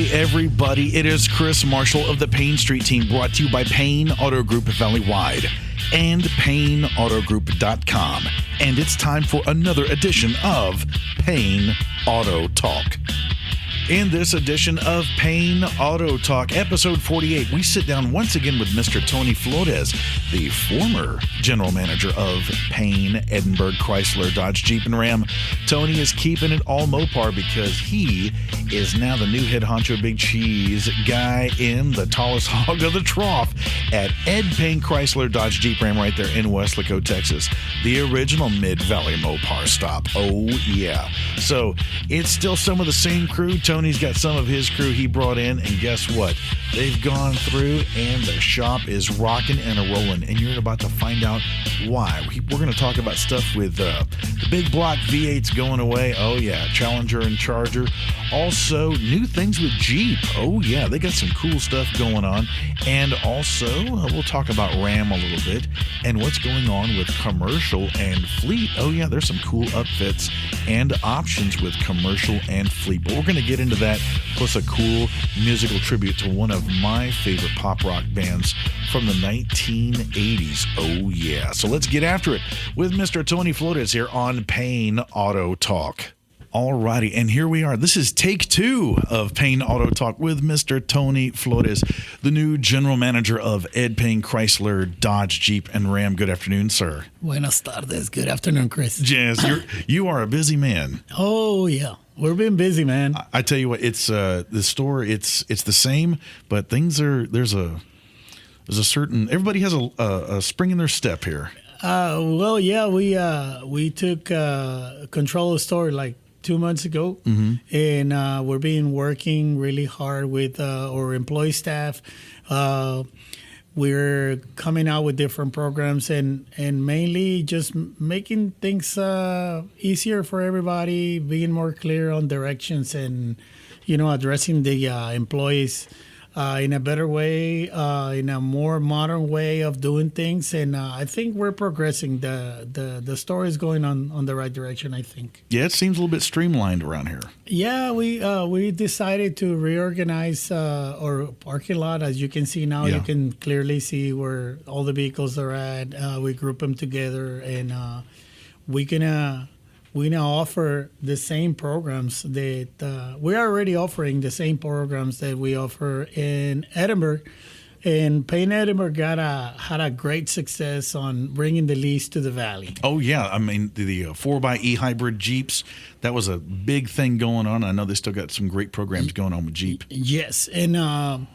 Hey everybody, it is Chris Marshall of the Payne Street Team, brought to you by Payne Auto Group Valley-Wide and PayneAutoGroup.com. And it's time for another edition of Payne Auto Talk. In this edition of Payne Auto Talk, episode 48, we sit down once again with Mr. Tony Flores, the former general manager of Payne Chyrsler-Dodge-Jeep-Ram. Tony is keeping it all Mopar because he is now the new head honcho big cheese guy in the tallest hog of the trough at Ed Payne Chyrsler-Dodge-Jeep-Ram right there in Weslaco, Texas. The original Mid-Valley Mopar stop. Oh, yeah. So it's still some of the same crew. Tony's got some of his crew he brought in, and guess what? They've gone through, and the shop is rocking and a-rolling, and you're about to find out why. We're going to talk about stuff with the big block V8s going away. Oh, yeah, Challenger and Charger. Also, new things with Jeep. Oh, yeah, they got some cool stuff going on. And also, we'll talk about Ram a little bit and what's going on with commercial and fleet. Oh, yeah, there's some cool upfits and options with commercial and fleet. But we're going to get into that, plus a cool musical tribute to one of my favorite pop rock bands from the 1980s. Oh, yeah. So let's get after it with Mr. Tony Flores here on Payne Auto Talk. Alrighty, and here we are. This is take 2 of Payne Auto Talk with Mr. Tony Flores, the new general manager of Ed Payne Chyrsler-Dodge-Jeep-Ram. Good afternoon, sir. Buenas tardes. Good afternoon, Chris. Yes, you are a busy man. Oh, yeah. We've been busy, man. I tell you what, it's the store. It's the same, but things are there's a certain, everybody has a spring in their step here. Well, yeah, we took control of the store like 2 months ago, and we're working really hard with our employee staff. We're coming out with different programs and mainly just making things easier for everybody, being more clear on directions and, addressing the employees in a better way, in a more modern way of doing things. And I think we're progressing. The store is going on the right direction, I think. Yeah, it seems a little bit streamlined around here. Yeah, we decided to reorganize our parking lot. As you can see now, You can clearly see where all the vehicles are at. We group them together, and we now offer the same programs that we're already offering the same programs that we offer in Edinburgh. And Payne Edinburgh had a great success on bringing the lease to the valley. Oh, yeah. I mean, the 4xe hybrid Jeeps, that was a big thing going on. I know they still got some great programs going on with Jeep. Yes. And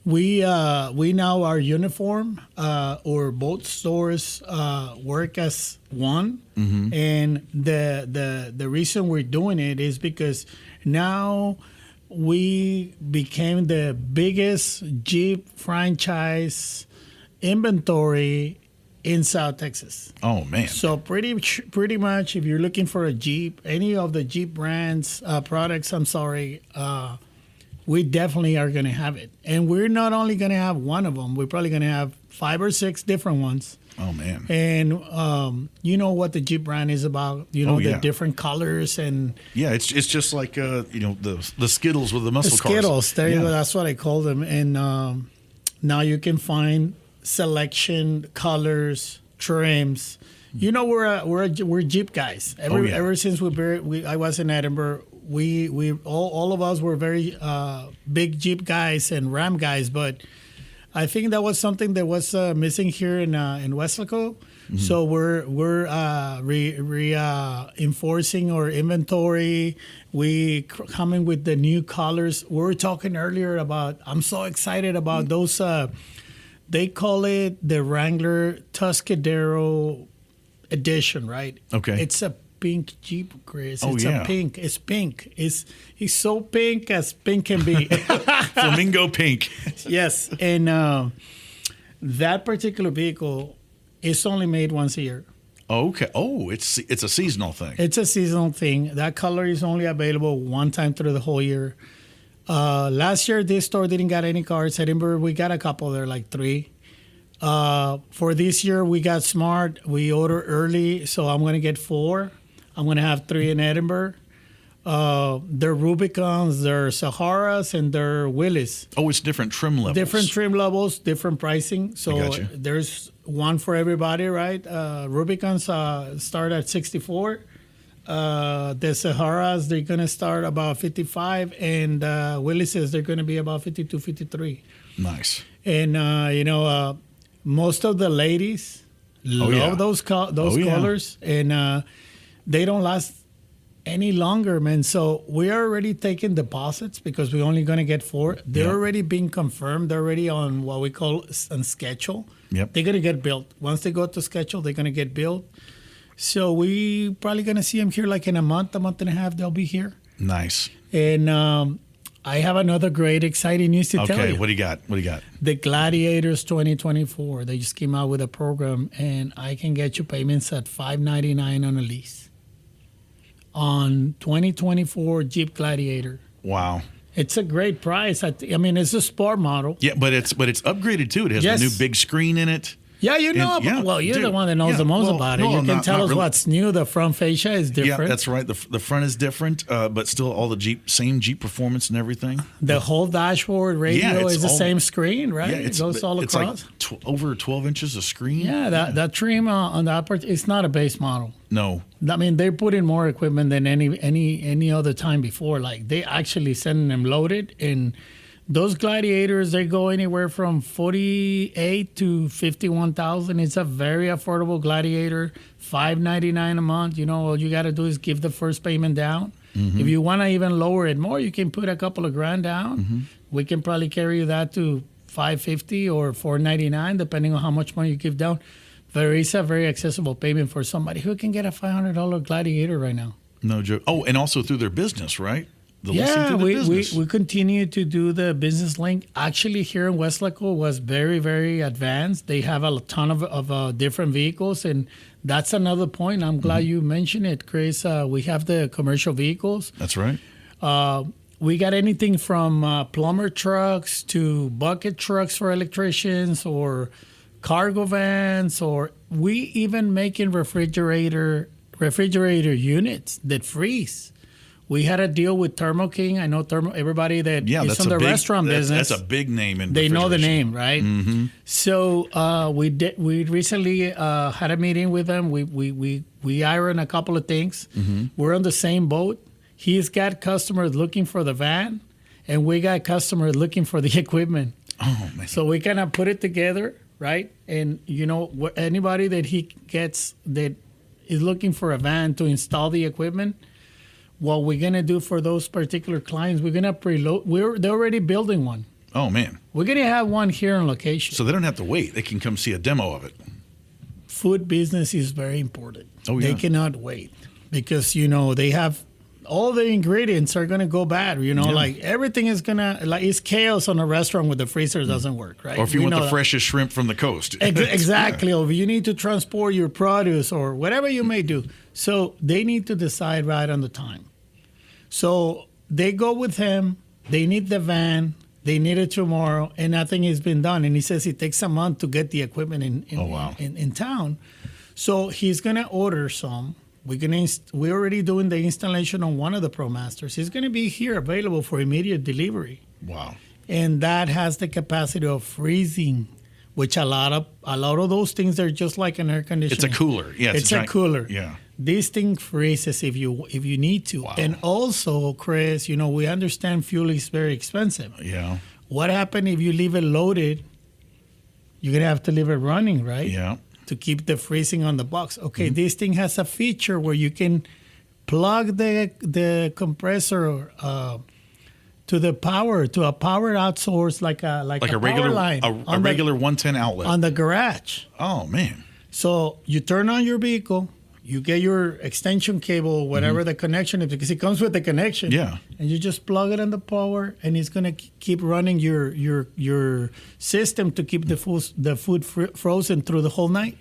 we now are uniform, or both stores work as one. Mm-hmm. And the reason we're doing it is because now we became the biggest Jeep franchise inventory in South Texas. Oh, man. So pretty much if you're looking for a Jeep, any of the Jeep brands, products, we definitely are going to have it. And we're not only going to have one of them, we're probably going to have 5 or 6 different ones. Oh, man. And you know what the Jeep brand is about, the different colors. And yeah, it's just like, the Skittles with the muscle cars. Skittles, there you go. That's what I call them. And now you can find selection, colors, trims. We're Jeep guys. Ever since I was in Edinburgh, we all of us were very big Jeep guys and Ram guys, but I think that was something that was missing here in Weslaco. Mm-hmm. So we're enforcing our inventory. We coming with the new colors. We were talking earlier about. I'm so excited about those. They call it the Wrangler Tuscadero edition, right? Okay. It's a pink Jeep, Chris. Oh, it's yeah. a pink. It's pink. He's so pink as pink can be. Flamingo pink. Yes. And that particular vehicle is only made once a year. Okay. Oh, it's a seasonal thing. It's a seasonal thing. That color is only available one time through the whole year. Last year, this store didn't got any cars. Edinburgh, we got a couple there, like 3. For this year, we got smart. We ordered early, so I'm going to get 4. I'm going to have 3 in Edinburgh. Their Rubicons, their Saharas, and their Willys. Oh, it's different trim levels. Different trim levels, different pricing. So Gotcha. there's one for everybody, right? Rubicons start at 64. The Saharas, they're going to start about 55. And Willis's, they're going to be about 52, 53. Nice. And, most of the ladies love those colors. And they don't last any longer, man. So we are already taking deposits because we're only going to get 4. They're already being confirmed. They're already on what we call on schedule. Yep. They're going to get built. Once they go to schedule, they're going to get built. So we probably going to see them here like in a month and a half. They'll be here. Nice. And I have another great, exciting news to tell you. Okay, what do you got? The Gladiators 2024. They just came out with a program, and I can get you payments at $599 on a lease on 2024 Jeep Gladiator. Wow. It's a great price. I mean, it's a sport model. Yeah, but it's upgraded too. It has a new big screen in it. Yeah, you know. Well, you're the one that knows the most about it. You can tell us what's new. The front fascia is different. Yeah, that's right. The front is different, but still all the same Jeep performance and everything. The whole dashboard radio is the same screen, right? Yeah, it goes all across. It's like over 12 inches of screen. Yeah, that trim on the upper, it's not a base model. No. I mean, they put in more equipment than any other time before. Like, they actually send them loaded, and those Gladiators, they go anywhere from $48,000 to $51,000. It's a very affordable Gladiator, $599 a month. You know, all you got to do is give the first payment down. Mm-hmm. If you want to even lower it more, you can put a couple of grand down. Mm-hmm. We can probably carry that to $550 or $499, depending on how much money you give down. But it's a very accessible payment for somebody who can get a $500 Gladiator right now. No joke. Oh, and also through their business, right? We continue to do the business link. Actually, here in Westlaco was very, very advanced. They have a ton of different vehicles, and that's another point. I'm glad you mentioned it, Chris. We have the commercial vehicles. That's right. We got anything from plumber trucks to bucket trucks for electricians or cargo vans, or we even making refrigerator units that freeze. We had a deal with Thermo King. I know everybody that is in the restaurant business. That's a big name in they know the name, right? Mm-hmm. So we recently had a meeting with them. We ironed a couple of things. Mm-hmm. We're on the same boat. He's got customers looking for the van, and we got customers looking for the equipment. Oh, man. So we kind of put it together, right? And, anybody that he gets that is looking for a van to install the equipment, what we're going to do for those particular clients, we're going to preload. They're already building one. Oh, man. We're going to have one here on location. So they don't have to wait. They can come see a demo of it. Food business is very important. Oh, yeah. They cannot wait because, they have all the ingredients are going to go bad. Like everything is going to, like it's chaos on a restaurant where the freezer doesn't work, right? Or if you want the freshest shrimp from the coast. Exactly. Or if you need to transport your produce or whatever you may do. So they need to decide right on the time. So they go with him. They need the van. They need it tomorrow, and nothing has been done. And he says it takes a month to get the equipment in town. So he's gonna order some. We're already doing the installation on one of the ProMasters. He's gonna be here available for immediate delivery. Wow! And that has the capacity of freezing, which a lot of those things are just like an air conditioner. It's a cooler. Yeah, it's a cooler. Yeah. This thing freezes if you need to. Wow. And also, Chris, we understand fuel is very expensive. Yeah. What happens if you leave it loaded? You're going to have to leave it running, right? Yeah. To keep the freezing on the box. Okay, This thing has a feature where you can plug the compressor to a power outsource like a regular power line a regular 110 outlet on the garage. Oh, man. So you turn on your vehicle. You get your extension cable, whatever the connection is, because it comes with the connection. Yeah. And you just plug it in the power, and it's going to keep running your system to keep the food frozen through the whole night.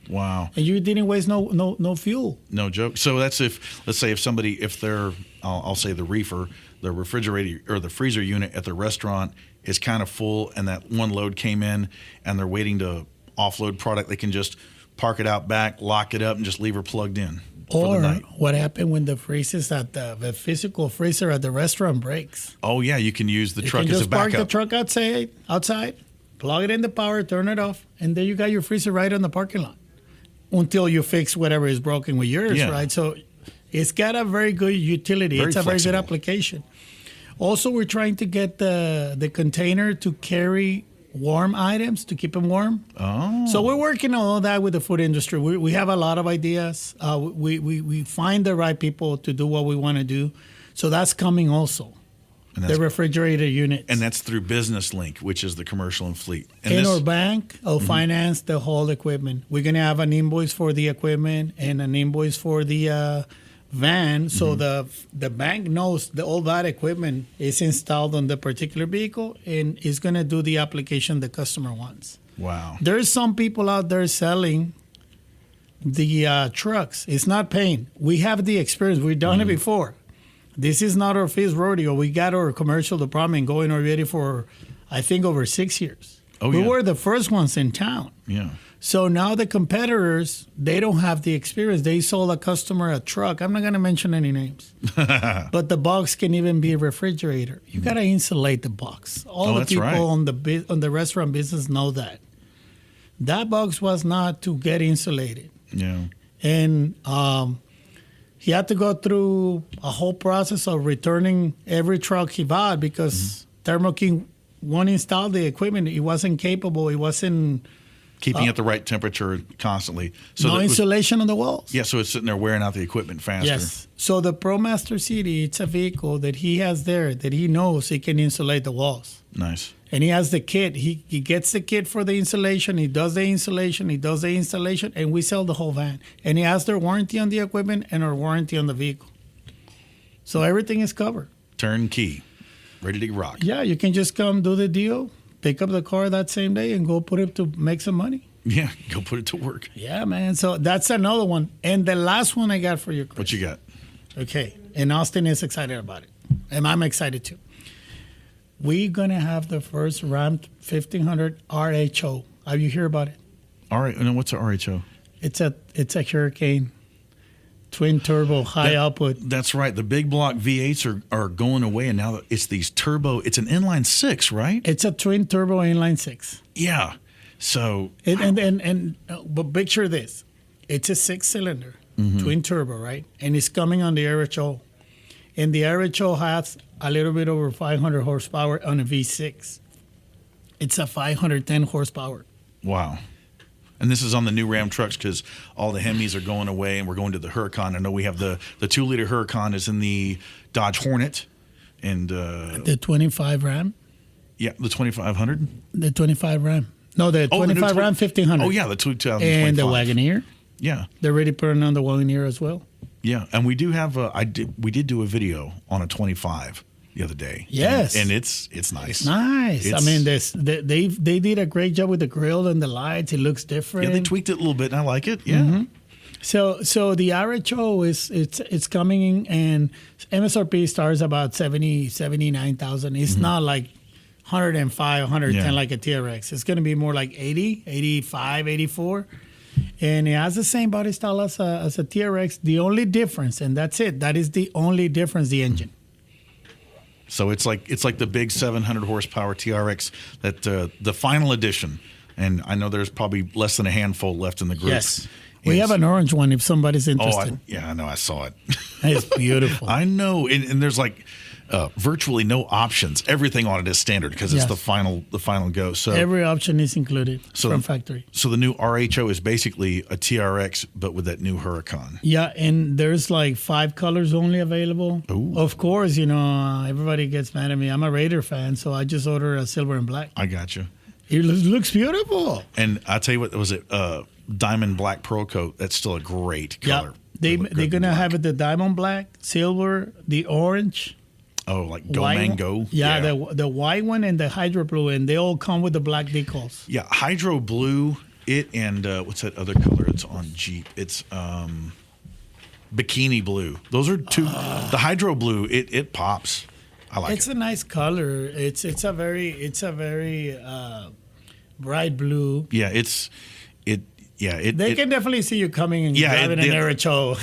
Wow. And you didn't waste no fuel. No joke. So that's let's say if they're, I'll say the refrigerator or the freezer unit at the restaurant is kind of full, and that one load came in, and they're waiting to offload product, they can just park it out back, lock it up, and just leave her plugged in. for the night. What happened when the freezes at the physical freezer at the restaurant breaks? Oh yeah, you can use the truck You can as a just park backup. the truck outside, plug it in the power, turn it off, and then you got your freezer right on the parking lot until you fix whatever is broken with yours, Yeah. right? So it's got a very good utility. Very it's a very flexible. good application. Also, we're trying to get the container to carry warm items to keep them warm. Oh. So we're working on all that with the food industry. We have a lot of ideas. We find the right people to do what we want to do. So that's coming also. And The refrigerator units. And that's through Business Link, which is the commercial and fleet. And In this, our bank, will finance the whole equipment. We're going to have an invoice for the equipment and an invoice for the van. So the bank knows all that equipment is installed on the particular vehicle and is going to do the application the customer wants. wow. There's some people out there selling the trucks. It's not Payne. We have the experience. We've done it before. This is not our first rodeo. We got our commercial department going already for, I think, over 6 years. Oh, We yeah. were the first ones in town. Yeah. So now the competitors, they don't have the experience. They sold a customer a truck. I'm not going to mention any names. But the box can even be a refrigerator. You got to insulate the box. All the that's people right. on the restaurant business know that. That box was not to get insulated. Yeah. And he had to go through a whole process of returning every truck he bought because Thermo King won't install the equipment. He wasn't capable. He wasn't Keeping at the right temperature constantly. So no that was- insulation on the walls. yeah, so it's sitting there wearing out the equipment faster. Yes. So the ProMaster CD, it's a vehicle that he has there that he knows he can insulate the walls. Nice. And he has the kit. He gets the kit for the insulation. He does the insulation. He does the installation. And we sell the whole van. And he has their warranty on the equipment and our warranty on the vehicle. So everything is covered. Turnkey. Ready to rock. Yeah, you can just come do the deal, pick up the car that same day, and go put it to make some money. Yeah, go put it to work. Yeah, man. So that's another one. And the last one I got for you, Chris. What you got? Okay. And Austin is excited about it. And I'm excited too. We're going to have the first Ram 1500 RHO. Have you heard about it? All right. And what's a RHO? It's a Hurricane, twin turbo, high output. That's right. The big block V8s are going away, and now it's these turbo. It's an inline six, right? It's a twin turbo inline six. Yeah. So But picture this. It's a 6-cylinder, twin turbo, right? And it's coming on the RHO. And the RHO has a little bit over 500 horsepower on a V6. It's a 510 horsepower. wow. And this is on the new Ram trucks because all the Hemis are going away, and we're going to the Huracan. I know we have the 2-liter Huracan is in the Dodge Hornet, and The 25 Ram. yeah, the 2500. The 25 Ram. No, the Oh, the new 25 Ram 1500. Oh yeah, the 2025. And the Wagoneer. Yeah, They're already putting on the Wagoneer as well. yeah, and we do have we did do a video on a 25 the other day. Yes. and it's nice. It's nice. It's- I mean, they did a great job with the grill and the lights. It looks different. Yeah, they tweaked it a little bit, and I like it. Yeah. So the RHO it's coming in, and MSRP starts about 79,000. It's not like 105, 110 Yeah. like a TRX. It's going to be more like 80, 85, 84. And it has the same body style as a TRX. The only difference, and that's it. That is the only difference, the engine. So it's like the big 700 horsepower TRX that the final edition, and I know there's probably less than a handful left in the group. Yes. We have an orange one if somebody's interested. I know, I saw it. It's beautiful. I know, and there's like virtually no options. Everything on it is standard because it's Yes. the final go. So Every option is included from factory. So the new RHO is basically a TRX, but with that new Huracan. Yeah, and there's like 5 colors only available. Ooh. Of course, everybody gets mad at me. I'm a Raider fan, so I just ordered a silver and black. I got you. It looks beautiful. And I tell you what, was it diamond black pearl coat? That's still a great color. They're look good going in to black. have it the diamond black, silver, the orange. Oh, like Go white Mango. one. Yeah, the white one and the hydro blue, and they all come with the black decals. Yeah, Hydro Blue, it and what's that other color? It's on Jeep. It's Bikini Blue. Those are two. The Hydro Blue, it pops. I like It's it. a nice color. It's a very bright blue. Yeah, Yeah, they can definitely see you coming and driving an RHO.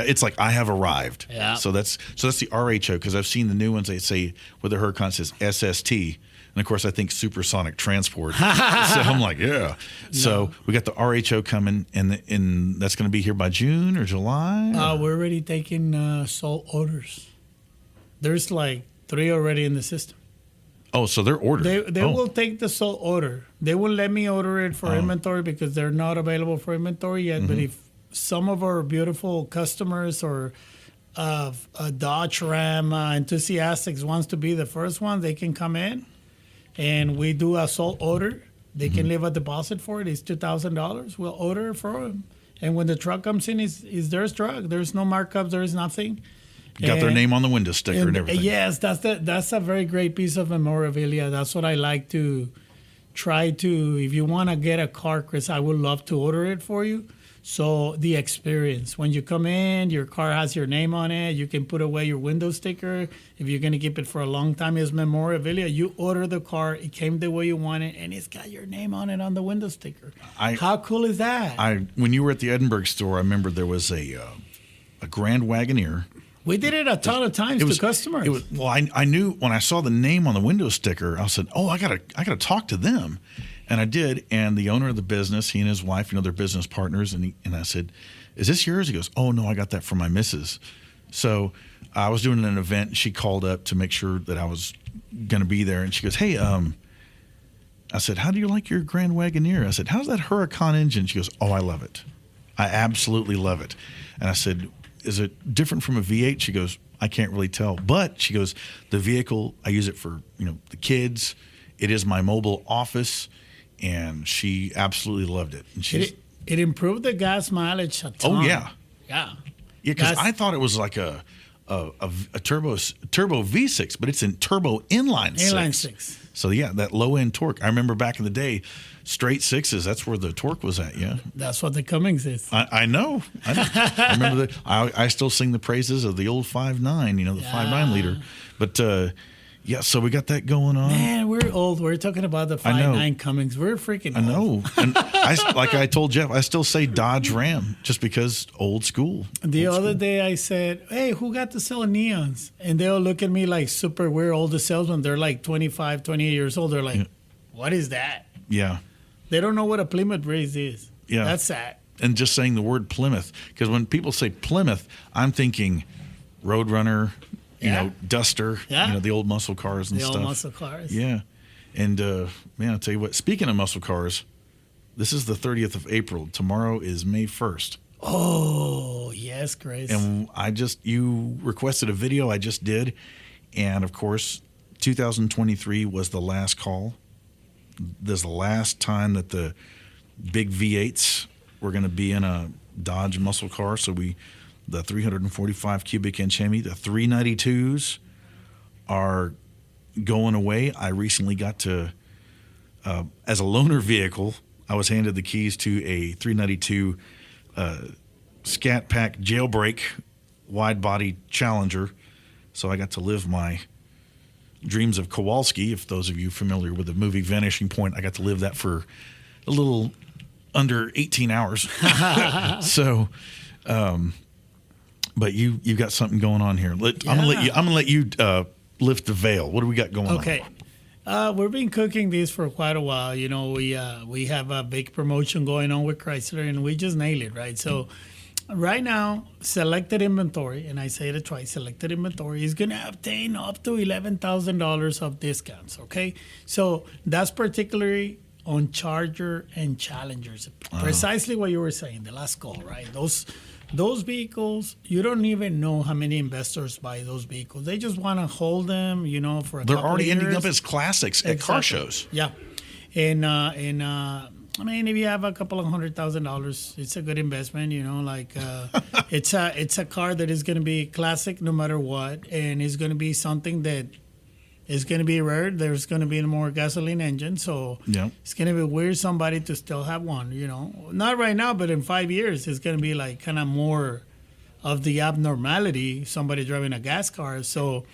It's like I have arrived. Yeah. So that's the RHO, because I've seen the new ones. They say with the Huracan says SST, and of course I think supersonic transport. So I'm like, yeah. So we got the RHO coming, and that's going to be here by June or July. We're already taking sold orders. There's like 3 already in the system. Oh, so they're ordered. They will take the sole order. They will let me order it for inventory because they're not available for inventory yet. Mm-hmm. But if some of our beautiful customers or Dodge Ram enthusiasts wants to be the first one, they can come in and we do a sole order. They can leave a deposit for it. It's $2,000. We'll order it for them. And when the truck comes in, is their truck. There's no markups. There is nothing. Got their name on the window sticker and everything. Yes, that's a very great piece of memorabilia. That's what I like to try to. If you want to get a car, Chris, I would love to order it for you. So the experience, when you come in, your car has your name on it. You can put away your window sticker. If you're going to keep it for a long time, it's memorabilia. You order the car, it came the way you want it, and it's got your name on it on the window sticker. How cool is that? When you were at the Edinburgh store, I remember there was a Grand Wagoneer. We did it a ton of times to customers. I knew when I saw the name on the window sticker, I said, "Oh, I gotta talk to them," and I did. And the owner of the business, he and his wife, they're business partners, and I said, "Is this yours?" He goes, "Oh no, I got that from my missus." So I was doing an event, and she called up to make sure that I was going to be there, and she goes, "Hey, I said, how do you like your Grand Wagoneer?" I said, "How's that Huracan engine?" She goes, "Oh, I love it. I absolutely love it." And I said, "Is it different from a V8?" She goes, "I can't really tell." But she goes, "The vehicle, I use it for, the kids. It is my mobile office." And she absolutely loved it. And it improved the gas mileage a ton. Oh, yeah. Yeah. Yeah, because I thought it was like a turbo V6, but it's in turbo inline 6. Inline 6. So, yeah, that low-end torque. I remember back in the day, straight 6s, that's where the torque was at, yeah. That's what the Cummins is. I know. I remember that. I still sing the praises of the old 5.9, the 5.9 liter. But, so we got that going on. Man, we're old. We're talking about the 5.9 Cummins. We're freaking old. I know. And like I told Jeff, I still say Dodge Ram just because old school. The other day I said, "Hey, who got to sell neons?" And they'll look at me like super weird older salesmen. They're like 25, 28 years old. They're like, "What is that?" Yeah. They don't know what a Plymouth race is. Yeah. That's sad. And just saying the word Plymouth, because when people say Plymouth, I'm thinking Roadrunner, Duster, the old muscle cars and stuff. The old muscle cars. Yeah. And, man, I'll tell you what, speaking of muscle cars, this is the 30th of April. Tomorrow is May 1st. Oh, yes, Grace. And you requested a video, I just did. And, of course, 2023 was the last call. This is the last time that the big V8s were going to be in a Dodge muscle car. So the 345 cubic inch Hemi, the 392s are going away. I recently got to, as a loaner vehicle, I was handed the keys to a 392 Scat Pack jailbreak wide body Challenger. So I got to live my dreams of Kowalski. If those of you familiar with the movie Vanishing Point, I got to live that for a little under 18 hours. So, but you've got something going on here. I'm gonna let you lift the veil. What do we got going on? Okay. We've been cooking these for quite a while. We have a big promotion going on with Chrysler, and we just nailed it, right? So right now, selected inventory, and I say it twice, selected inventory is going to obtain up to $11,000 of discounts, okay? So that's particularly on Charger and Challengers. Precisely what you were saying, the last call, right? Those vehicles, you don't even know how many investors buy those vehicles. They just want to hold them, for a They're couple already of years. ending up as classics at car shows. Yeah. And I mean, if you have a couple of $100,000, it's a good investment, it's a car that is going to be classic no matter what, and it's going to be something that is going to be rare. There's going to be more gasoline engine, so it's going to be weird somebody to still have one, Not right now, but in 5 years, it's going to be like kind of more of the abnormality, somebody driving a gas car. So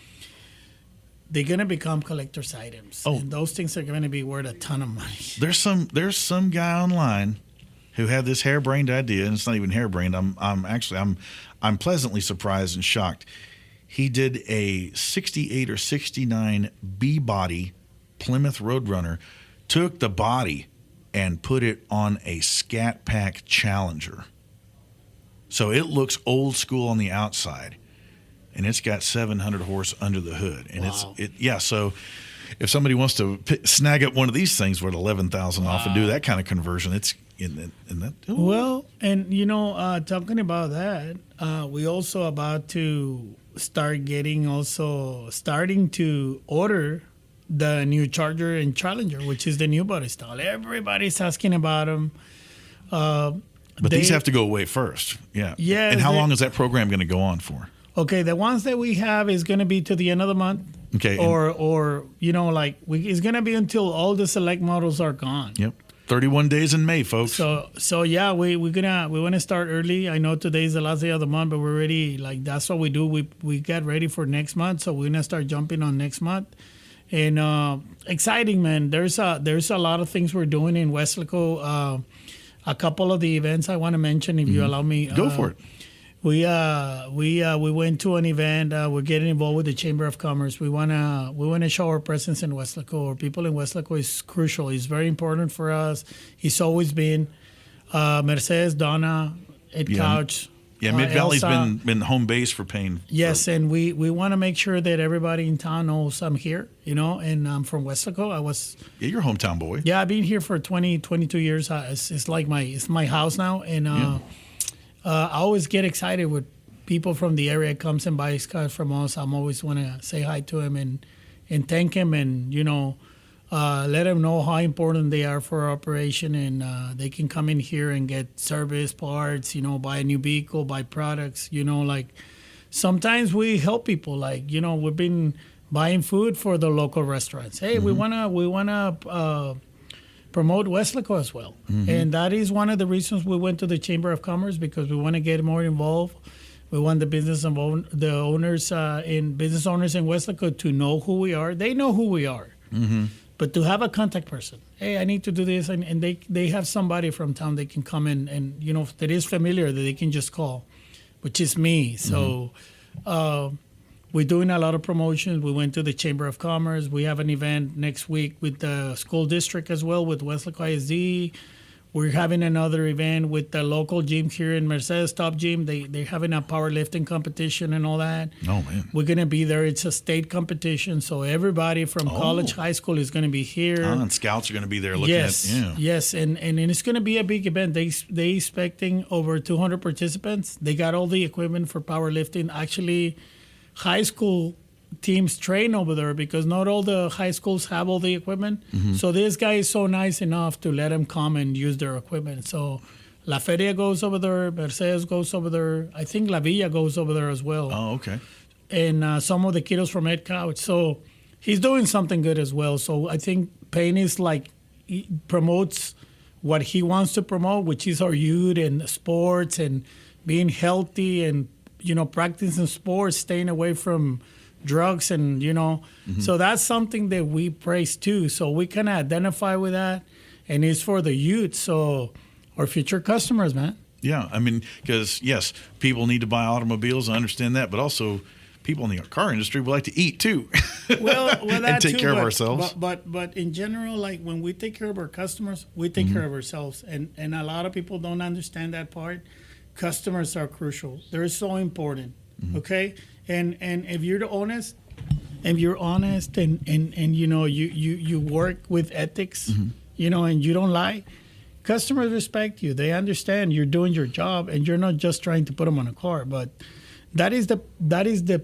they're going to become collector's items. And those things are going to be worth a ton of money. There's some guy online who had this harebrained idea, and it's not even harebrained. I'm pleasantly surprised and shocked. He did a 68 or 69 B-body Plymouth Roadrunner, took the body and put it on a Scat Pack Challenger. So it looks old school on the outside, and it's got 700 horse under the hood. And wow. So if somebody wants to snag up one of these things worth $11,000 off and do that kind of conversion, it's in that. Ooh. Well, and talking about that, we also about to starting to order the new Charger and Challenger, which is the new body style. Everybody's asking about them. But these have to go away first. Yeah. Yeah. And how long is that program going to go on for? Okay, the ones that we have is going to be to the end of the month. Okay. Or it's going to be until all the select models are gone. Yep. 31 days in May, folks. So yeah, we want to start early. I know today's the last day of the month, but we're ready. Like, that's what we do. We get ready for next month. So we're going to start jumping on next month. And exciting, man. There's a lot of things we're doing in Weslaco. A couple of the events I want to mention, if you allow me. Go for it. We went to an event. We're getting involved with the Chamber of Commerce. We wanna show our presence in Weslaco. Our people in Weslaco is crucial. It's very important for us. It's always been. Mercedes, Donna, Ed Couch. Yeah, Mid Valley's been home base for Payne. Yes, and we want to make sure that everybody in town knows I'm here, and I'm from Weslaco. Yeah, you're a hometown boy. Yeah, I've been here for 22 years. It's like my house now, and I always get excited when people from the area comes and buys cars from us. I'm always want to say hi to him and thank him, and let them know how important they are for our operation, and they can come in here and get service parts, buy a new vehicle, buy products, like sometimes we help people, like, we've been buying food for the local restaurants. Hey, we wanna promote Weslaco as well. And that is one of the reasons we went to the Chamber of Commerce, because we want to get more involved. We want the owners and business owners in Weslaco to know who we are. They know who we are. But to have a contact person, hey, I need to do this, and they have somebody from town they can come in and, that is familiar, that they can just call, which is me. So we're doing a lot of promotions. We went to the Chamber of Commerce. We have an event next week with the school district as well, with Weslaco ISD. We're having another event with the local gym here in Mercedes, Top Gym. They're having a powerlifting competition and all that. Oh, man. We're going to be there. It's a state competition, so everybody from college, high school is going to be here. And scouts are going to be there looking at. Yes, and it's going to be a big event. They expecting over 200 participants. They got all the equipment for powerlifting. Actually, high school teams train over there, because not all the high schools have all the equipment. So this guy is so nice enough to let them come and use their equipment. So La Feria goes over there, Mercedes goes over there. I think La Villa goes over there as well. Oh, okay. And some of the kiddos from Ed Couch. So he's doing something good as well. So I think Payne is he promotes what he wants to promote, which is our youth and sports and being healthy and, practicing sports, staying away from drugs, and so that's something that we praise too. So we can identify with that, and it's for the youth, so our future customers, man. Yeah, I mean, because yes, people need to buy automobiles, I understand that, but also people in the car industry would like to eat too. Well, and take care of ourselves. But in general, like, when we take care of our customers, we take care of ourselves, and a lot of people don't understand that part. Customers are crucial. They're so important. Okay. And if you're honest, and you work with ethics, and you don't lie, customers respect you. They understand you're doing your job, and you're not just trying to put them on a car. But that is the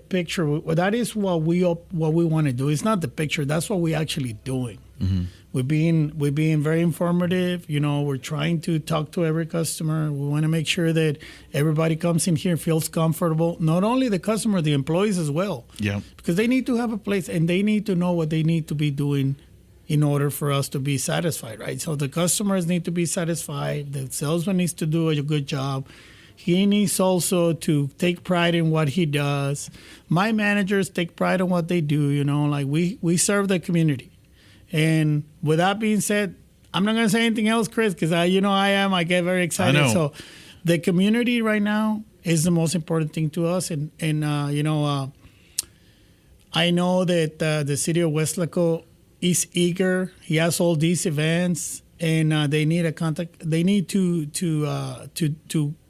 picture. That is what we want to do. It's not the picture. That's what we're actually doing. We're being very informative. We're trying to talk to every customer. We want to make sure that everybody comes in here, feels comfortable. Not only the customer, the employees as well. Yeah. Because they need to have a place, and they need to know what they need to be doing in order for us to be satisfied, right? So the customers need to be satisfied. The salesman needs to do a good job. He needs also to take pride in what he does. My managers take pride in what they do. We serve the community. And with that being said, I'm not gonna say anything else, Chris, because I get very excited. I know. So, the community right now is the most important thing to us, and I know that the city of Westlaco is eager. He has all these events, and they need a contact. They need to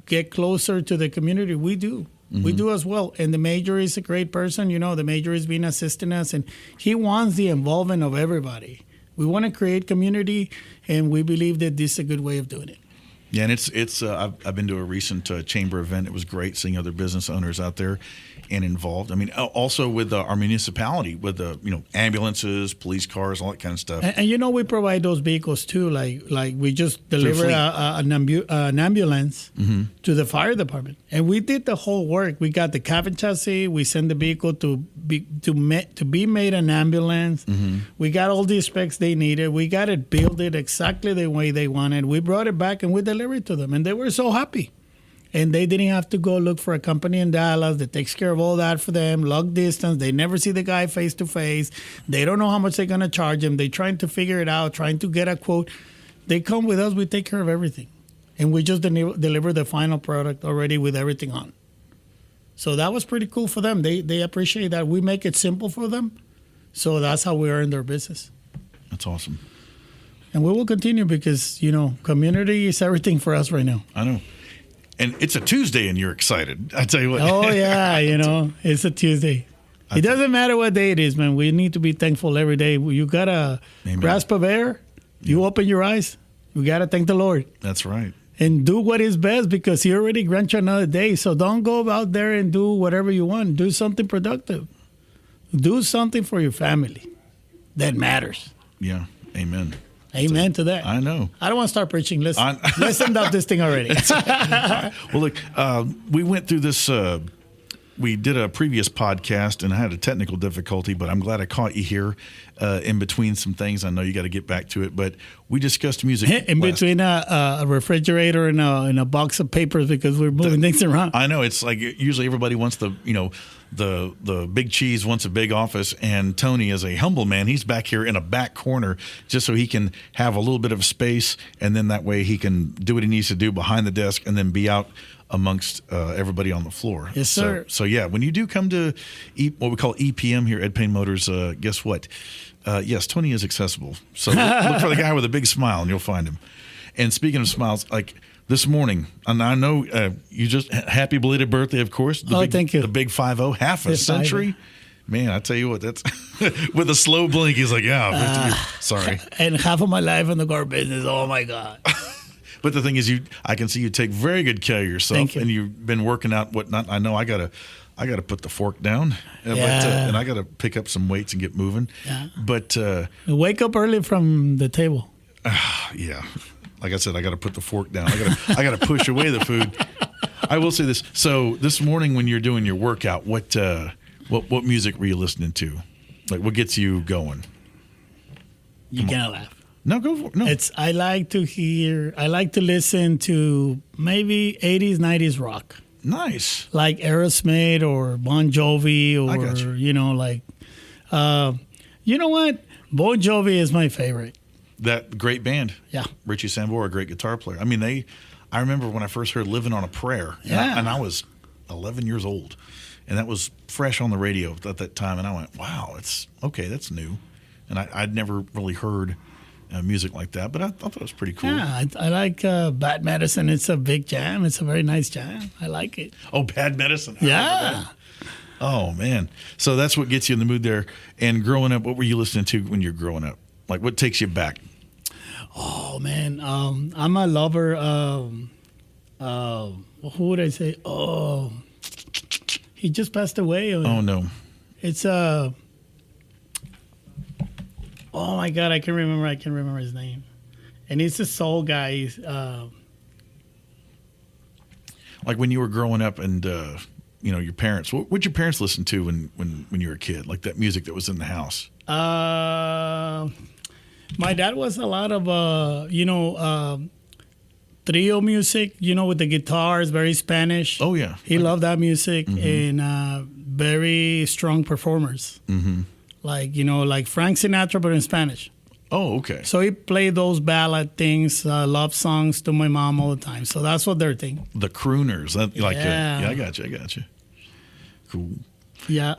get closer to the community. We do. Mm-hmm. We do as well. And the mayor is a great person. The mayor has been assisting us, and he wants the involvement of everybody. We want to create community, and we believe that this is a good way of doing it. Yeah, and it's I've been to a recent chamber event. It was great seeing other business owners out there and involved. I mean, also with our municipality, with the ambulances, police cars, all that kind of stuff. And we provide those vehicles too. Like we just delivered an ambulance mm-hmm. to the fire department, and we did the whole work. We got the cabin chassis. We sent the vehicle to be made an ambulance. Mm-hmm. We got all the specs they needed. We got it built exactly the way they wanted. We brought it back and we delivered it to them, and they were so happy. And they didn't have to go look for a company in Dallas that takes care of all that for them, long distance. They never see the guy face to face. They don't know how much they're going to charge him. They're trying to figure it out, trying to get a quote. They come with us. We take care of everything. And we just deliver the final product already with everything on. So that was pretty cool for them. They appreciate that. We make it simple for them. So that's how we earn their business. That's awesome. And we will continue because, community is everything for us right now. I know. And it's a Tuesday and you're excited. I tell you what. Oh, yeah, it's a Tuesday. It doesn't matter what day it is, man. We need to be thankful every day. You got to grasp of air. You open your eyes. You got to thank the Lord. That's right. And do what is best because He already grants you another day. So don't go out there and do whatever you want. Do something productive. Do something for your family that matters. Yeah. Amen. Amen to that. I know. I don't want to start preaching. Let's end up this thing already. Well, look, we went through this. We did a previous podcast, and I had a technical difficulty, but I'm glad I caught you here in between some things. I know you got to get back to it, but we discussed music. In between a refrigerator and a box of papers because we're moving things around. I know. It's like usually everybody wants the big cheese wants a big office, and Tony is a humble man. He's back here in a back corner just so he can have a little bit of space, and then that way he can do what he needs to do behind the desk and then be out amongst everybody on the floor. Yes, sir. So yeah, when you do come to what we call EPM here at Payne Motors, guess what? Yes, Tony is accessible. So look for the guy with a big smile, and you'll find him. And speaking of smiles, like this morning, and I know you just happy belated birthday, of course. Thank you. The big 50, half a century. Man, I tell you what, that's with a slow blink. He's like, yeah, sorry. And half of my life in the car business. Oh my God. But the thing is, I can see you take very good care of yourself. Thank you. And you've been working out whatnot. I know I gotta put the fork down, and I gotta pick up some weights and get moving. Yeah. But wake up early from the table. Yeah, like I said, I gotta put the fork down. I gotta push away the food. I will say this. So this morning when you're doing your workout, what music were you listening to? Like, what gets you going? You can't laugh. No, go for it. No. I like to listen to maybe 80s, 90s rock. Nice. Like Aerosmith or Bon Jovi or, I got you. You know what? Bon Jovi is my favorite. That great band. Yeah. Richie Sambora, a great guitar player. I mean, I remember when I first heard Living on a Prayer. Yeah. And I was 11 years old. And that was fresh on the radio at that time. And I went, wow, that's new. And I'd never really heard music like that, but I thought it was pretty cool. Yeah, I like Bad Medicine. It's a big jam. It's a very nice jam. I like it. Oh, Bad Medicine. Yeah. Oh, man. So that's what gets you in the mood there. And growing up, what were you listening to when you're growing up? Like, what takes you back? Oh, man. I'm a lover of, who would I say? Oh, he just passed away. Oh, no. It's oh my God, I can remember his name. And he's a soul guy. Like when you were growing up and, your parents, what'd your parents listen to when you were a kid? Like that music that was in the house? My dad was a lot of, trio music, with the guitars, very Spanish. Oh, yeah. He loved that music and very strong performers. Mm-hmm. Like Frank Sinatra, but in Spanish. Oh, okay. So he played those ballad things, love songs to my mom all the time. So that's what they're thinking. The crooners. Yeah. I got you. Cool. Yeah.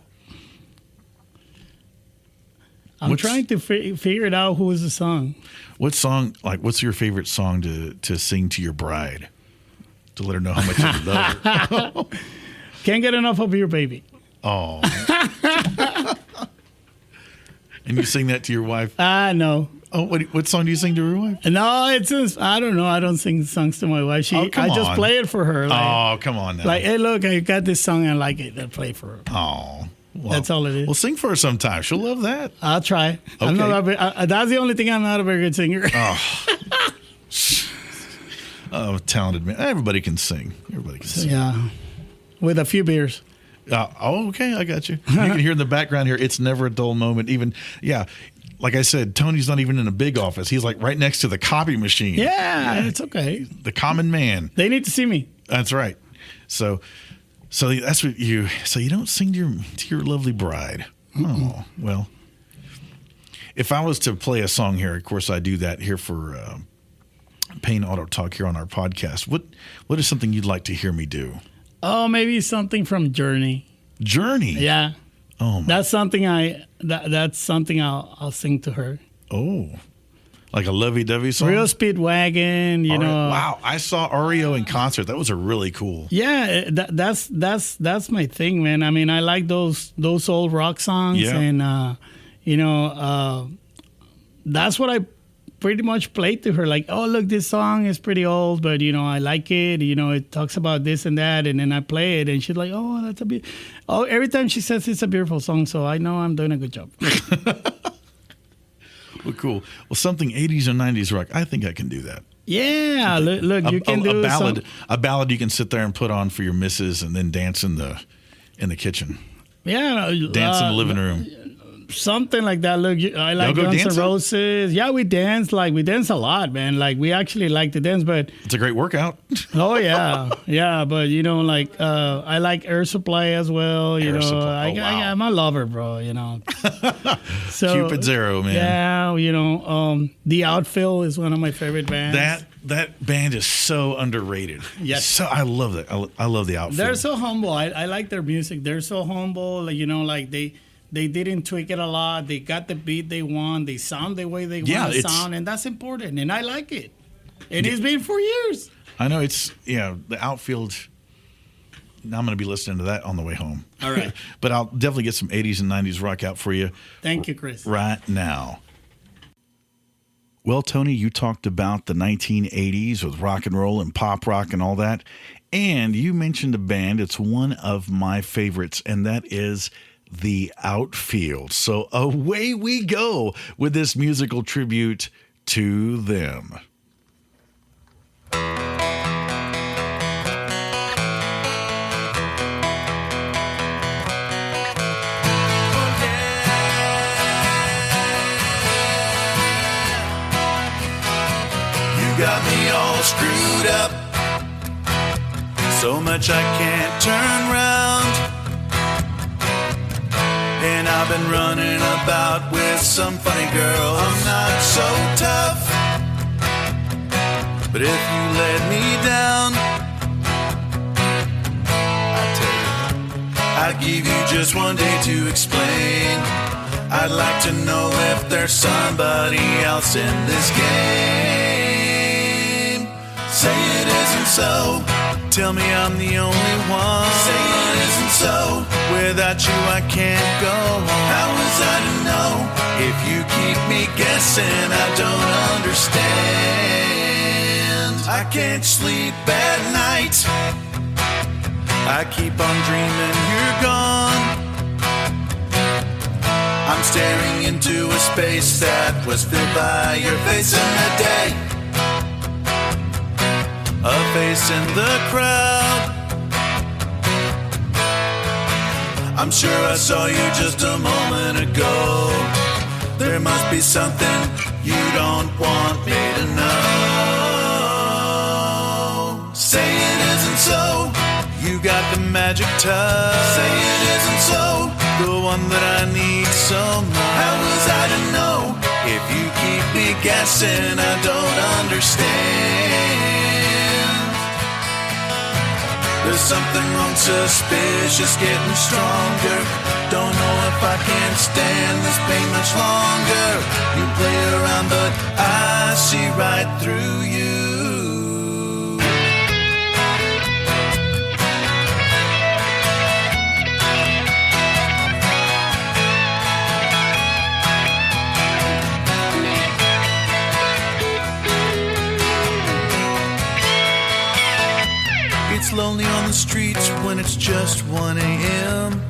I'm trying to figure it out who is the song. What song, what's your favorite song to sing to your bride? To let her know how much you love her. Can't get enough of your baby. Oh. And you sing that to your wife? No. Oh, what song do you sing to your wife? No, it's just, I don't know. I don't sing songs to my wife. I just play it for her. Come on now. Like, hey, look, I got this song. I like it. I play for her. Oh. Well, that's all it is. Well, sing for her sometime. She'll love that. I'll try. Okay. That's the only thing I'm not a very good singer. Oh, talented man. Everybody can sing. Yeah. With a few beers. Okay. I got you. You can hear in the background here, it's never a dull moment. Even, like I said, Tony's not even in a big office. He's like right next to the copy machine. Yeah, it's okay. The common man. They need to see me. That's right. So that's what so you don't sing to your lovely bride. Oh, well. If I was to play a song here, of course I do that here for Payne Auto Talk here on our podcast. What is something you'd like to hear me do? Oh, maybe something from Journey. Journey? Yeah. Oh, my. That's something I'll sing to her. Oh. Like a lovey-dovey song? Real Speedwagon, you know. Wow, I saw REO in concert. That was really cool. Yeah, that's my thing, man. I mean, I like those old rock songs, and that's what I pretty much played to her. Like, oh, look, this song is pretty old, but I like it. It talks about this and that, and then I play it, and she's like, oh, that's every time she says it's a beautiful song, so I know I'm doing a good job. Well, cool. Well, something 80s or 90s rock. I think I can do that. Yeah, look, you can do a ballad. A ballad you can sit there and put on for your missus, and then dance in the kitchen. Yeah, dance in the living room. Something like that. Look, I like Guns N' Roses. Yeah, we dance a lot, man. Like, we actually like to dance, but it's a great workout. Oh yeah, yeah. But I like Air Supply as well. I'm a lover, bro. So Cupid Zero, man. Yeah, the Outfield is one of my favorite bands. That band is so underrated. Yes. So I love that. I love the Outfield. They're so humble. I like their music. They're so humble. They didn't tweak it a lot. They got the beat they want. They sound the way they want to sound, and that's important. And I like it. And it's been for years. I know the Outfield. Now I'm going to be listening to that on the way home. All right. But I'll definitely get some 80s and 90s rock out for you. Thank you, Chris. Right now. Well, Tony, you talked about the 1980s with rock and roll and pop rock and all that. And you mentioned a band. It's one of my favorites, and that is the Outfield. So away we go with this musical tribute to them. You got me all screwed up, so much I can't turn round. And I've been running about with some funny girl. I'm not so tough, but if you let me down, I tell you, I'd give you just one day to explain. I'd like to know if there's somebody else in this game. Say it isn't so. Tell me I'm the only one. Say it isn't so. Without you I can't go on. How was I to know? If you keep me guessing, I don't understand. I can't sleep at night. I keep on dreaming you're gone. I'm staring into a space that was filled by your face in the day. A face in the crowd. I'm sure I saw you just a moment ago. There must be something you don't want me to know. Say it isn't so. You got the magic touch. Say it isn't so. The one that I need so much. How was I to know if you keep guessing. I don't understand. There's something wrong, suspicious, getting stronger. Don't know if I can stand this pain much longer. You play around, but I see right through you. It's lonely on the streets when it's just 1 a.m.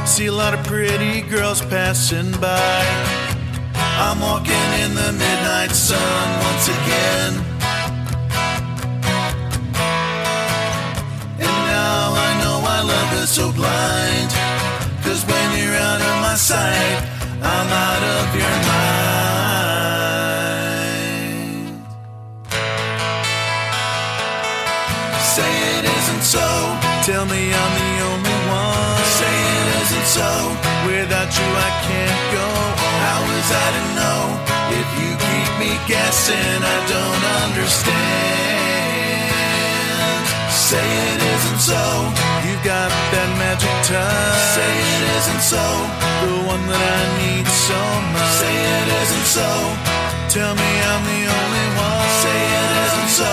See a lot of pretty girls passing by. I'm walking in the midnight sun once again. And now I know why love is so blind. 'Cause when you're out of my sight, I'm out of your mind. Say it isn't so. Tell me I'm the only one. Say it isn't so. Without you I can't go on. How was I to know? If you keep me guessing, I don't understand. Say it isn't so. You got that magic touch. Say it isn't so. The one that I need so much. Say it isn't so. Tell me I'm the only one. Say it isn't so.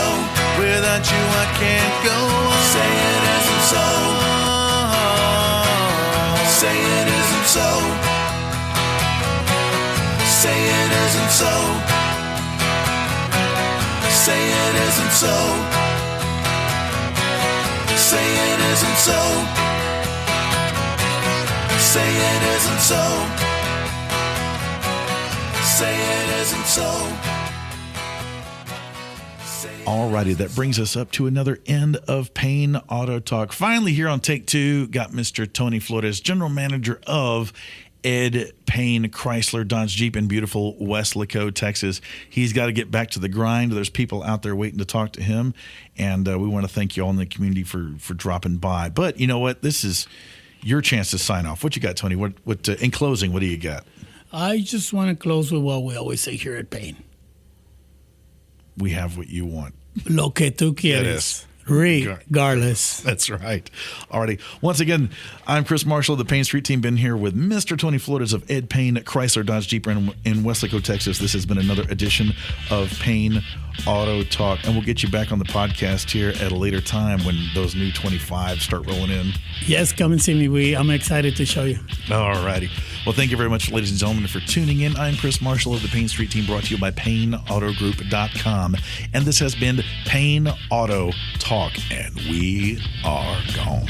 Without you I can't go on. Say it isn't so. Say it isn't so. Say it isn't so. Say it isn't so. Say it isn't so. Say it isn't so. Say it isn't so. Alrighty, that brings us up to another end of Payne Auto Talk. Finally, here on Take Two, got Mr. Tony Flores, General Manager of Ed Payne Chyrsler-Dodge-Jeep in beautiful Weslaco, Texas. He's got to get back to the grind. There's people out there waiting to talk to him, and we want to thank you all in the community for dropping by. But you know what? This is your chance to sign off. What you got, Tony? What in closing, what do you got? I just want to close with what we always say here at Payne. We have what you want. Lo que tú quieres. Regardless. That's right. Alrighty. Once again, I'm Chris Marshall of the Payne Street Team. Been here with Mr. Tony Flores of Ed Payne Chyrsler-Dodge-Jeep-Ram in Weslaco, Texas. This has been another edition of Payne Auto Talk, and we'll get you back on the podcast here at a later time when those new 25s start rolling in. Yes, come and see me. I'm excited to show you. Alrighty. Well, thank you very much, ladies and gentlemen, for tuning in. I'm Chris Marshall of the Payne Street Team, brought to you by PayneAutoGroup.com. And this has been Payne Auto Talk, and we are gone.